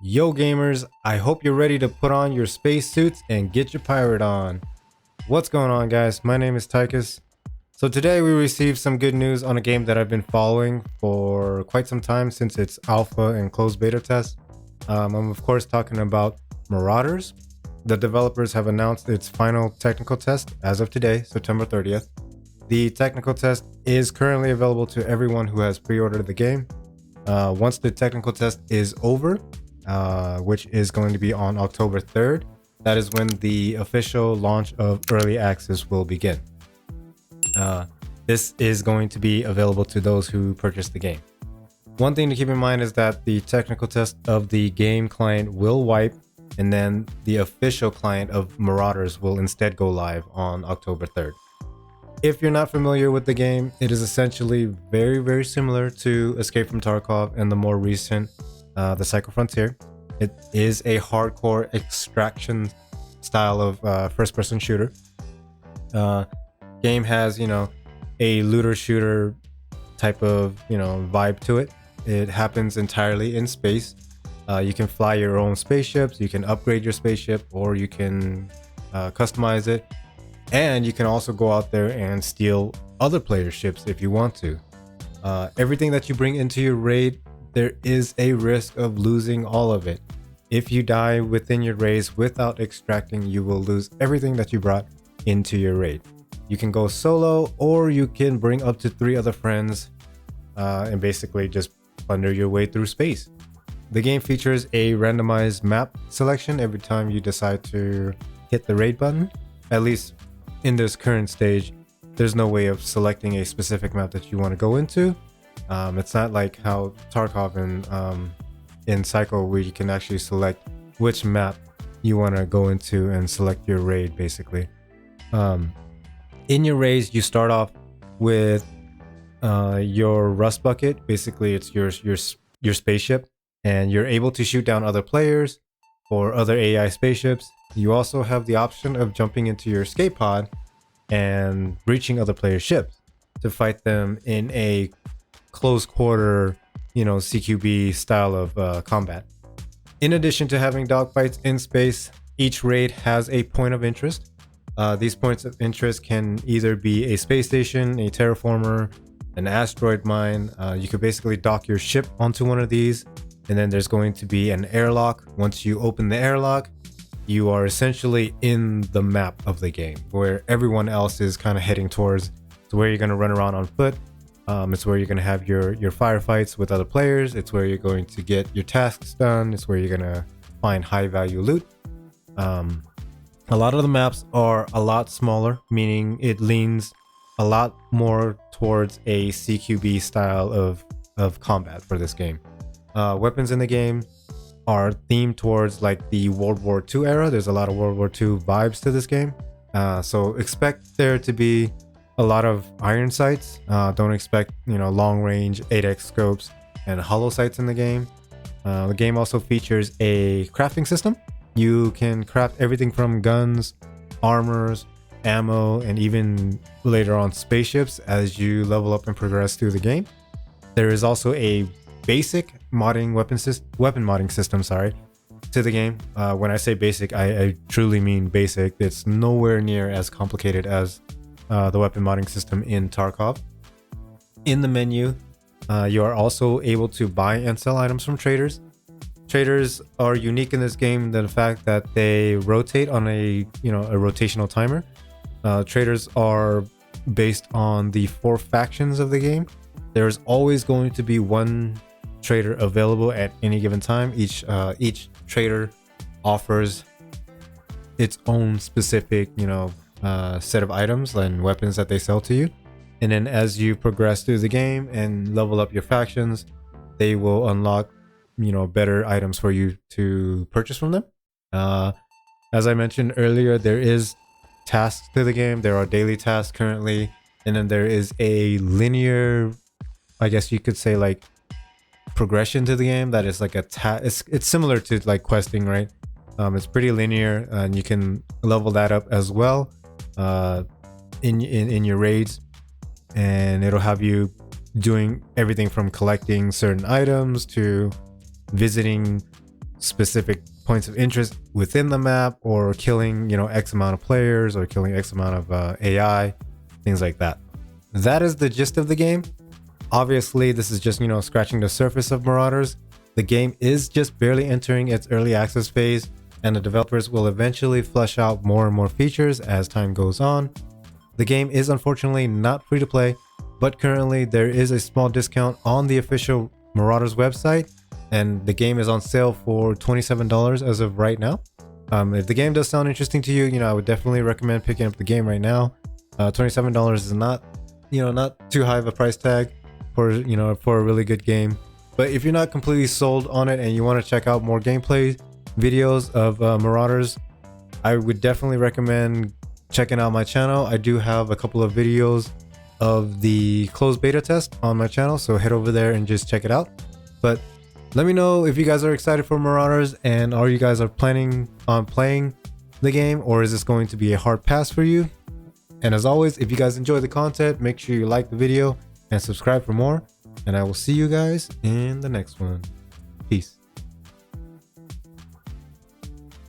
Yo gamers, I hope you're ready to put on your spacesuits and get your pirate on. What's going on guys, my name is Tychus. So today we received some good news on a game that I've been following for quite some time since its alpha and closed beta test. I'm of course talking about Marauders. The developers have announced its final technical test as of today, September 30th. The technical test is currently available to everyone who has pre-ordered the game. Once the technical test is over, which is going to be on October 3rd. That is when the official launch of early access will begin. This is going to be available to those who purchase the game. One thing to keep in mind is that the technical test of the game client will wipe, and then the official client of Marauders will instead go live on October 3rd. If you're not familiar with the game, it is essentially very similar to Escape from Tarkov and the more recent the Psycho Frontier. It is a hardcore extraction style of first-person shooter. Game has, a looter shooter type of, vibe to it. It happens entirely in space. You can fly your own spaceships, you can upgrade your spaceship, or you can customize it. And you can also go out there and steal other players' ships if you want to. Everything that you bring into your raid, there is a risk of losing all of it. If you die within your raids without extracting, you will lose everything that you brought into your raid. You can go solo, or you can bring up to 3 other friends and basically just plunder your way through space. The game features a randomized map selection every time you decide to hit the raid button. At least in this current stage, there's no way of selecting a specific map that you want to go into. It's not like how Tarkov and in Psycho, where you can actually select which map you want to go into and select your raid, basically. In your raids, you start off with your rust bucket. Basically, it's your spaceship, and you're able to shoot down other players or other AI spaceships. You also have the option of jumping into your escape pod and breaching other players' ships to fight them in a close quarter, CQB style of combat. In addition to having dogfights in space, each raid has a point of interest. These points of interest can either be a space station, a terraformer, an asteroid mine. You could basically dock your ship onto one of these, and then there's going to be an airlock. Once you open the airlock, you are essentially in the map of the game, where everyone else is kind of heading towards. It's where you're going to run around on foot. It's where you're going to have your firefights with other players. It's where you're going to get your tasks done. It's where you're going to find high value loot. A lot of the maps are a lot smaller, meaning it leans a lot more towards a CQB style of combat for this game. Weapons in the game are themed towards like the World War II era. There's a lot of World War II vibes to this game. So expect there to be a lot of iron sights. Don't expect, long range 8x scopes and hollow sights in the game. The game also features a crafting system. You can craft everything from guns, armors, ammo, and even later on spaceships as you level up and progress through the game. There is also a basic modding weapon modding system, to the game. When I say basic, I truly mean basic. It's nowhere near as complicated as the weapon modding system in Tarkov. In the menu, you are also able to buy and sell items from traders. Traders are unique in this game in the fact that they rotate on a rotational timer. Traders are based on the 4 factions of the game. There's always going to be one trader available at any given time. Each trader offers its own specific, set of items and weapons that they sell to you. And then as you progress through the game and level up your factions, they will unlock, better items for you to purchase from them. As I mentioned earlier, there is tasks to the game. There are daily tasks currently, and then there is a linear, I guess you could say, like progression to the game that is like it's similar to like questing, right? It's pretty linear, and you can level that up as well in your raids, and it'll have you doing everything from collecting certain items to visiting specific points of interest within the map, or killing, X amount of players, or killing X amount of AI, things like that. That is the gist of the game. Obviously, this is just, scratching the surface of Marauders. The game is just barely entering its early access phase, and the developers will eventually flesh out more and more features as time goes on. The game is unfortunately not free to play, but currently there is a small discount on the official Marauders website, and the game is on sale for $27 as of right now. If the game does sound interesting to you, I would definitely recommend picking up the game right now. $27 is not, not too high of a price tag for a really good game. But if you're not completely sold on it and you want to check out more gameplay videos of Marauders, I would definitely recommend checking out my channel. I do have a couple of videos of the closed beta test on my channel, so head over there and just check it out. But let me know if you guys are excited for Marauders, and are you guys planning on playing the game, or is this going to be a hard pass for you? And as always, if you guys enjoy the content, make sure you like the video and subscribe for more, and I will see you guys in the next one. Peace.